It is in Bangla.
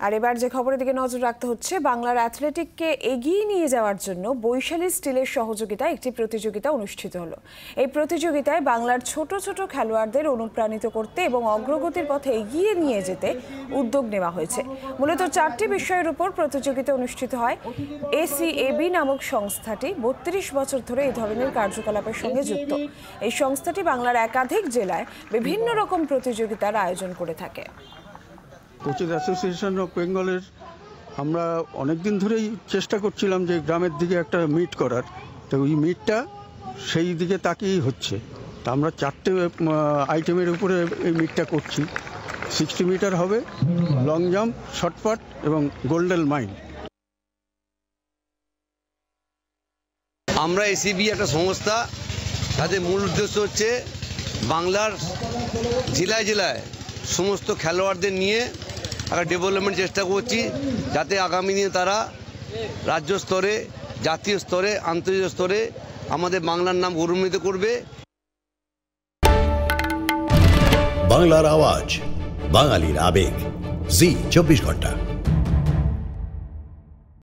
আর এবার যে খবরের দিকে নজর রাখতে হচ্ছে, বাংলার অ্যাথলেটিককে এগিয়ে নিয়ে যাওয়ার জন্য বৈশালী স্টিলের সহযোগিতায় একটি প্রতিযোগিতা অনুষ্ঠিত হলো। এই প্রতিযোগিতায় বাংলার ছোট ছোট খেলোয়াড়দের অনুপ্রাণিত করতে এবং অগ্রগতির পথে এগিয়ে নিয়ে যেতে উদ্যোগ নেওয়া হয়েছে। মূলত 4টি বিষয়ের উপর প্রতিযোগিতা অনুষ্ঠিত হয়। এসিএবি নামক সংস্থাটি 32 বছর ধরে এই ধরনের কার্যকলাপের সঙ্গে যুক্ত। এই সংস্থাটি বাংলার একাধিক জেলায় বিভিন্ন রকম প্রতিযোগিতার আয়োজন করে থাকে। কোচেস অ্যাসোসিয়েশন অফ বেঙ্গলের আমরা অনেকদিন ধরেই চেষ্টা করছিলাম যে গ্রামের দিকে একটা মিট করার, তো ওই মিটটা সেই দিকে তাকিয়েই হচ্ছে। তা আমরা 4টে আইটেমের উপরে এই মিটটা করছি। 60 মিটার হবে, লং জাম্প, শর্টপাট এবং গোল্ডেন মাইন। আমরা এসিবি একটা সংস্থা, তাদের মূল উদ্দেশ্য হচ্ছে বাংলার জেলায় জেলায় সমস্ত খেলোয়াড়দের নিয়ে একটা ডেভেলপমেন্ট চেষ্টা করছি, যাতে আগামী দিনে তারা রাজ্য স্তরে, জাতীয় স্তরে, আন্তর্জাতিক স্তরে আমাদের বাংলার নাম গৌরবান্বিত করবে। বাংলার আওয়াজ, বাঙালির আবেগ, জি 24 ঘন্টা।